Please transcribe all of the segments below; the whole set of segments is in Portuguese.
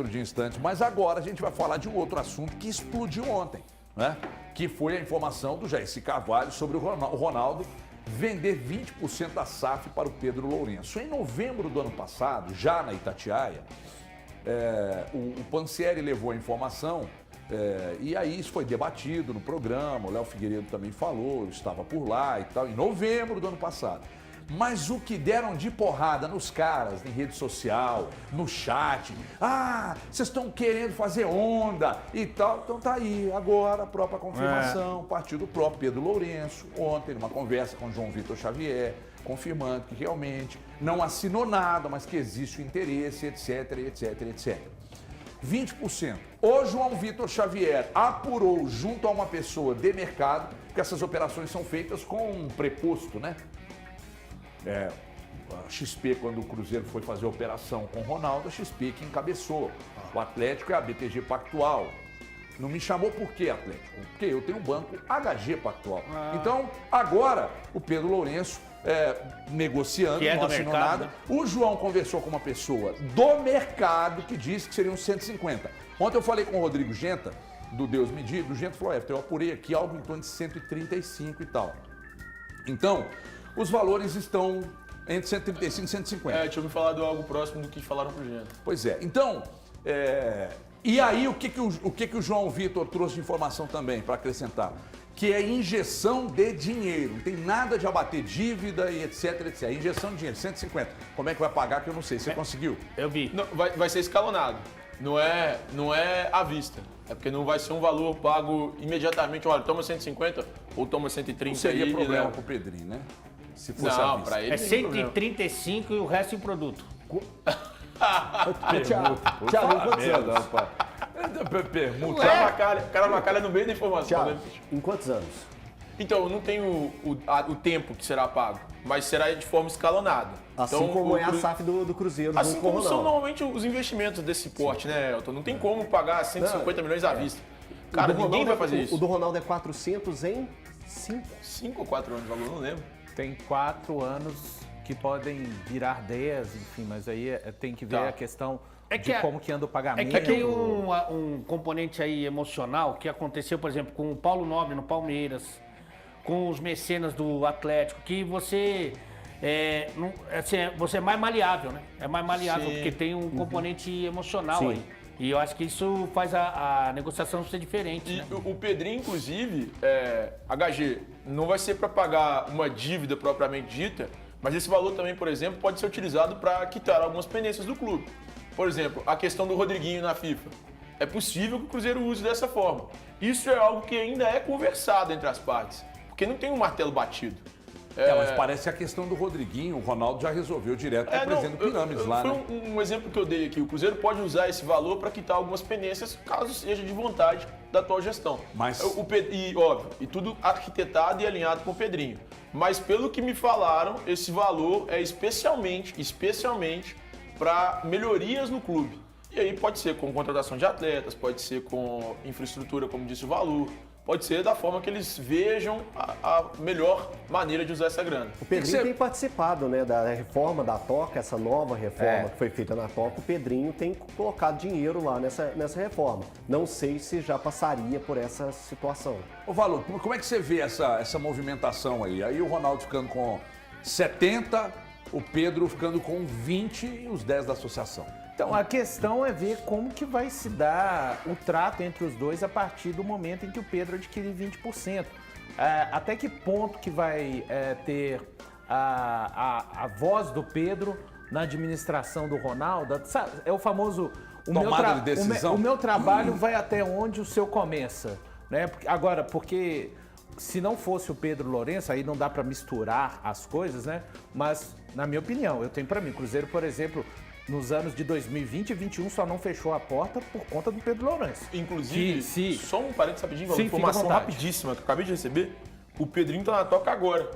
de instantes, mas agora a gente vai falar de um outro assunto que explodiu ontem, né? Que foi a informação do Jaircy Carvalho sobre o Ronaldo vender 20% da SAF para o Pedro Lourenço. Em novembro do ano passado, já na Itatiaia, o Pansieri levou a informação e aí isso foi debatido no programa, o Léo Figueiredo também falou, eu estava por lá e tal, em novembro do ano passado. Mas o que deram de porrada nos caras, em rede social, no chat, vocês estão querendo fazer onda e tal. Então tá aí, agora a própria confirmação, partiu do próprio Pedro Lourenço, ontem, numa conversa com o João Vitor Xavier, confirmando que realmente não assinou nada, mas que existe o interesse, etc, etc, etc. 20%. O João Vitor Xavier apurou junto a uma pessoa de mercado, que essas operações são feitas com um preposto, né? A XP, quando o Cruzeiro foi fazer a operação com o Ronaldo, a XP que encabeçou. O Atlético é a BTG Pactual. Não me chamou por quê, Atlético? Porque eu tenho um banco HG Pactual. Então, agora, o Pedro Lourenço negociando, que não assinou nada. Né? O João conversou com uma pessoa do mercado que disse que seriam 150. Ontem eu falei com o Rodrigo Genta, do Deus Medido. O Genta falou, eu apurei aqui algo em torno de 135 e tal. Então, os valores estão entre 135 e 150. Deixa eu me falar de algo próximo do que falaram pro Genta. Pois é. Então, e aí o que o João Vitor trouxe de informação também, para acrescentar? Que é injeção de dinheiro. Não tem nada de abater dívida e etc, etc. Injeção de dinheiro, 150. Como é que vai pagar que eu não sei. Você conseguiu? Eu vi. Não, vai ser escalonado. Não é à vista. É porque não vai ser um valor pago imediatamente. Olha, toma 150 ou toma 130. Não seria aí, problema né? pro Pedrinho, né? Se fosse à Não, vista. pra ele É não tem problema. 135 e o resto em produto. Thiago, quantos anos? Permuta. O cara avacalha no meio da informação. Thiago, Né? em quantos anos? Então, eu não tenho o tempo que será pago, mas será de forma escalonada. Assim Então, como é a SAF do Cruzeiro. Assim como são não. normalmente os investimentos desse porte, né, Elton? Não tem como pagar 150 milhões à vista. Cara, ninguém vai fazer isso. O do Ronaldo é 400 em 5. 5 ou 4 anos de valor, não lembro. Tem 4 anos que podem virar 10, enfim, mas aí tem que ver a questão de como que anda o pagamento. É que tem um componente aí emocional que aconteceu, por exemplo, com o Paulo Nobre no Palmeiras, com os mecenas do Atlético, que você você é mais maleável, né? É mais maleável, Sim. porque tem um componente emocional Sim. aí. E eu acho que isso faz a negociação ser diferente, E né? o Pedrinho, inclusive, HG, não vai ser para pagar uma dívida propriamente dita, mas esse valor também, por exemplo, pode ser utilizado para quitar algumas pendências do clube. Por exemplo, a questão do Rodriguinho na FIFA. É possível que o Cruzeiro use dessa forma. Isso é algo que ainda é conversado entre as partes, porque não tem um martelo batido. Mas parece a questão do Rodriguinho, o Ronaldo já resolveu direto com o presidente do Pirâmides lá, foi né? um exemplo que eu dei aqui. O Cruzeiro pode usar esse valor para quitar algumas pendências, caso seja de vontade da atual gestão. Mas... Óbvio, e tudo arquitetado e alinhado com o Pedrinho. Mas pelo que me falaram, esse valor é especialmente para melhorias no clube. E aí pode ser com contratação de atletas, pode ser com infraestrutura, como disse o Valor, pode ser da forma que eles vejam a melhor maneira de usar essa grana. O Pedrinho tem participado, né, da reforma da Toca, essa nova reforma que foi feita na Toca. O Pedrinho tem colocado dinheiro lá nessa reforma. Não sei se já passaria por essa situação. Ô Valor, como é que você vê essa movimentação aí? Aí o Ronaldo ficando com 70, o Pedro ficando com 20 e os 10 da associação. Então, a questão é ver como que vai se dar o trato entre os dois a partir do momento em que o Pedro adquirir 20%. Até que ponto que vai ter a voz do Pedro na administração do Ronaldo? Sabe, é o famoso... Tomada de decisão. O meu trabalho vai até onde o seu começa. Né? Agora, porque... Se não fosse o Pedro Lourenço, aí não dá para misturar as coisas, né? Mas, na minha opinião, eu tenho para mim, Cruzeiro, por exemplo, nos anos de 2020 e 2021 só não fechou a porta por conta do Pedro Lourenço. Inclusive, só um parênteses rapidinho, uma Sim, informação fica à vontade. rapidíssima que eu acabei de receber, o Pedrinho tá na Toca agora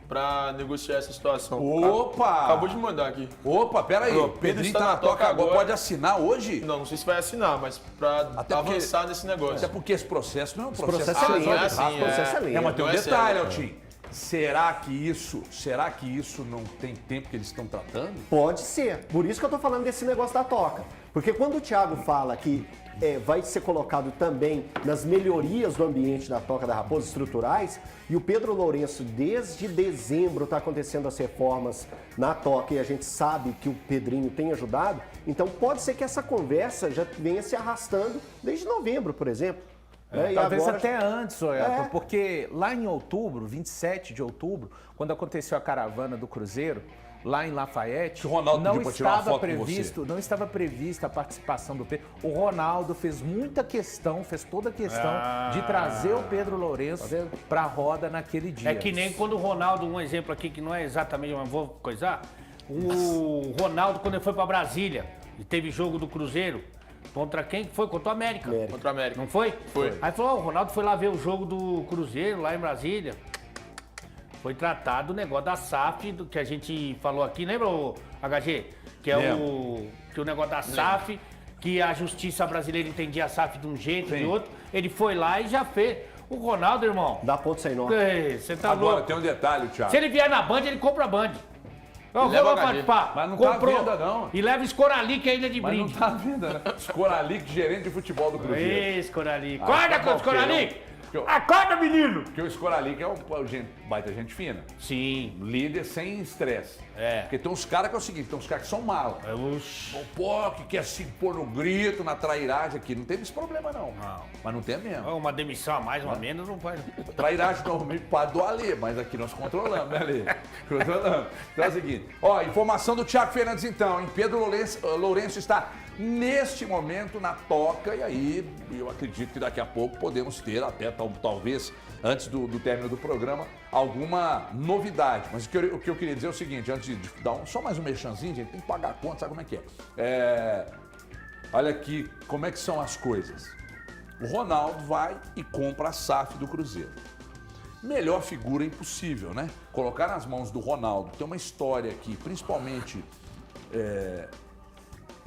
para negociar essa situação. Opa! Acabou de mandar aqui. Opa, peraí, o Pedrinho tá na Toca agora. Pode assinar hoje? Não sei se vai assinar, mas para avançar nesse negócio. Até porque esse processo não é um processo... processo é lento, não é assim, processo é lento. Mas tem um Não é detalhe, sério. Altim. Será que isso não tem tempo que eles estão tratando? Pode ser. Por isso que eu tô falando desse negócio da Toca. Porque quando o Thiago fala que vai ser colocado também nas melhorias do ambiente da Toca da Raposa, estruturais, e o Pedro Lourenço, desde dezembro, está acontecendo as reformas na Toca e a gente sabe que o Pedrinho tem ajudado, então pode ser que essa conversa já venha se arrastando desde novembro, por exemplo. Né? E Talvez agora... até antes, Elton, porque lá em outubro, 27 de outubro, quando aconteceu a caravana do Cruzeiro, lá em Lafayette, Que o Ronaldo pediu pra tirar uma foto com você. não estava prevista a participação do Pedro. O Ronaldo fez toda a questão de trazer o Pedro Lourenço para a roda naquele dia. É que nem quando o Ronaldo, um exemplo aqui que não é exatamente, mas vou coisar, o Ronaldo quando ele foi para Brasília e teve jogo do Cruzeiro, contra quem foi? Contra o América. Contra a América. Não foi? Foi. Aí falou, o Ronaldo foi lá ver o jogo do Cruzeiro lá em Brasília. Foi tratado o negócio da SAF, do que a gente falou aqui, lembra, o HG? Que é o negócio da SAF, que a justiça brasileira entendia a SAF de um jeito, de outro. Ele foi lá e já fez. O Ronaldo, irmão. Dá ponto sem nó. Você tá Agora, louco. tem um detalhe, Thiago. Se ele vier na Band, ele compra a Band. Eu leva vou a HD. participar. Mas não tá à Comprou. venda, não. E leva Escoralic ainda de Mas não brinde. tá vendo, né? Escoralic, gerente de futebol do Cruzeiro. Ei, Escoralic. Ah, Acorda, tá bom, Escoralic. porque Acorda, menino. Porque o Escoralic é um baita gente fina. Sim. Líder sem estresse. É. Porque tem uns caras que é o seguinte, tem uns caras que são mala. Pô, que quer se pôr no grito, na trairagem aqui. Não teve esse problema, não. Mas não tem mesmo. Uma demissão a mais ou a menos não faz. Trairagem normalmente para do Alê, mas aqui nós controlamos, né, Alê? Controlamos. Então é o seguinte, ó, informação do Thiago Fernandes então, hein? Pedro Lourenço está neste momento na Toca e aí eu acredito que daqui a pouco podemos ter até talvez antes do término do programa alguma novidade. Mas o que eu queria dizer é o seguinte, antes de dar só mais um merchanzinho, gente, tem que pagar a conta, sabe como é que é? Olha aqui como é que são as coisas. O Ronaldo vai e compra a SAF do Cruzeiro. Melhor figura impossível, né? Colocar nas mãos do Ronaldo, tem uma história aqui, principalmente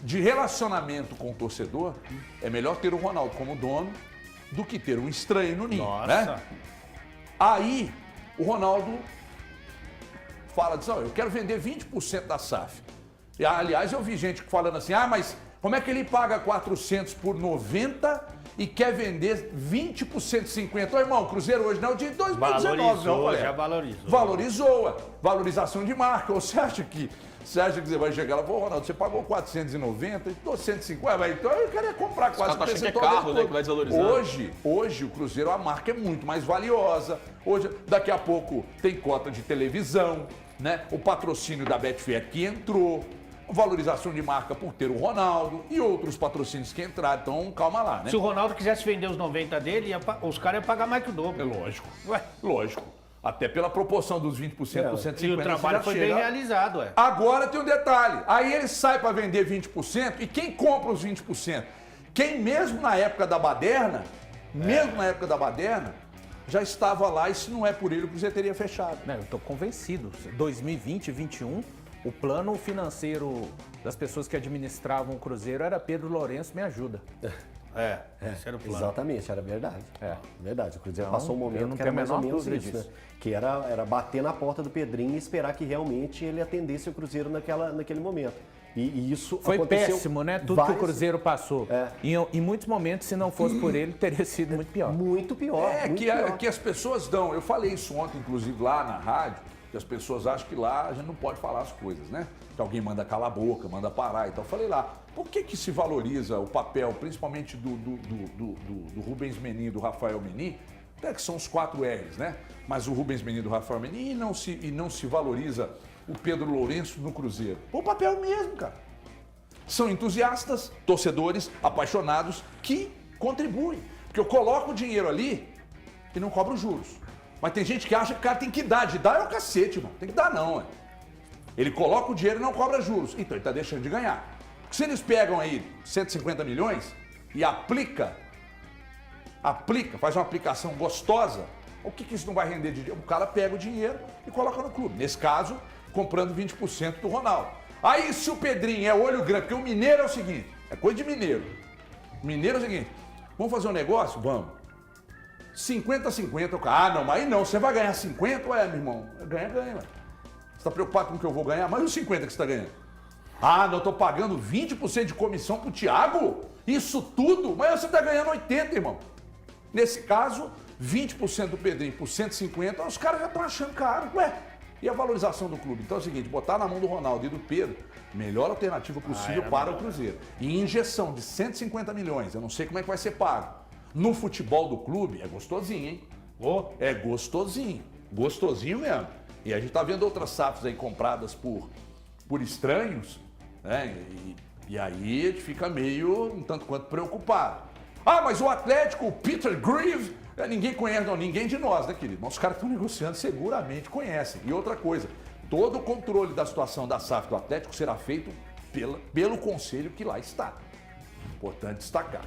de relacionamento com o torcedor, é melhor ter o Ronaldo como dono do que ter um estranho no ninho, né? Aí, o Ronaldo fala, diz, eu quero vender 20% da SAF. E, aliás, eu vi gente falando assim, mas como é que ele paga 400 por 90 e quer vender 20 por 150? Ô, irmão, o Cruzeiro hoje não é o de 2019, não, galera. Já valorizou. Valorizou, valorização de marca. Ou você acha que você vai chegar lá, pô, Ronaldo, você pagou 490, e tô 150, então eu queria comprar quase caras acham que é carro, né, que vai desvalorizar. Hoje o Cruzeiro, a marca é muito mais valiosa. Hoje, daqui a pouco tem cota de televisão, né? O patrocínio da Betfair que entrou, valorização de marca por ter o Ronaldo e outros patrocínios que entraram. Então, calma lá, né? Se o Ronaldo quisesse vender os 90 dele, os caras iam pagar mais que o dobro. É lógico. Lógico. Até pela proporção dos 20% por 150. E o trabalho foi bem realizado, Agora tem um detalhe. Aí ele sai para vender 20% e quem compra os 20%? Quem mesmo na época da baderna, já estava lá e se não é por ele, o Cruzeiro teria fechado. Não, eu estou convencido. 2020, 2021, o plano financeiro das pessoas que administravam o Cruzeiro era Pedro Lourenço, me ajuda. Esse era o plano. Exatamente, era verdade. Verdade. O Cruzeiro Então, passou um eu momento não que era tenho a mais ou menor menos dúvida isso, né? disso. Que era bater na porta do Pedrinho e esperar que realmente ele atendesse o Cruzeiro naquele momento. E isso Foi aconteceu péssimo, né? Tudo várias... que o Cruzeiro passou. Em muitos momentos, se não fosse por ele, teria sido muito pior. Muito pior. muito pior. Que as pessoas dão. Eu falei isso ontem, inclusive, lá na rádio, que as pessoas acham que lá a gente não pode falar as coisas, né? Que alguém manda calar a boca, manda parar e tal. Eu falei lá, por que se valoriza o papel, principalmente do Rubens Menin e do Rafael Menin, até que são os 4 R's, né? Mas o Rubens Menin e do Rafael Menin e não se valoriza o Pedro Lourenço no Cruzeiro? O papel mesmo, cara. São entusiastas, torcedores, apaixonados que contribuem. Porque eu coloco o dinheiro ali e não cobro juros. Mas tem gente que acha que o cara tem que dar. De dar é o cacete, irmão. Tem que dar não, é. Ele coloca o dinheiro e não cobra juros. Então ele está deixando de ganhar. Porque se eles pegam aí 150 milhões e aplica, faz uma aplicação gostosa, o que isso não vai render de dinheiro? O cara pega o dinheiro e coloca no clube. Nesse caso, comprando 20% do Ronaldo. Aí se o Pedrinho é olho grande, porque o mineiro é o seguinte, é coisa de mineiro. Mineiro é o seguinte, vamos fazer um negócio? Vamos. 50-50, não, mas aí não, você vai ganhar 50? Ué, meu irmão, ganha. Você está preocupado com o que eu vou ganhar? Mas os 50 que você está ganhando. Ah, não, eu tô pagando 20% de comissão pro Thiago? Isso tudo? Mas você tá ganhando 80, irmão. Nesse caso, 20% do Pedrinho por 150, os caras já estão achando caro. Ué, e a valorização do clube? Então é o seguinte, botar na mão do Ronaldo e do Pedro, melhor alternativa possível para o Cruzeiro. E injeção de 150 milhões, eu não sei como é que vai ser pago. No futebol do clube, é gostosinho, hein? É gostosinho. Gostosinho mesmo. E a gente tá vendo outras SAFs aí compradas por estranhos, né? E aí a gente fica meio, um tanto quanto preocupado. Ah, mas o Atlético, o Peter Grieve, ninguém conhece, não, ninguém de nós, né, querido? Mas os caras que estão negociando seguramente conhecem. E outra coisa, todo o controle da situação da SAF do Atlético será feito pelo conselho que lá está. Importante destacar.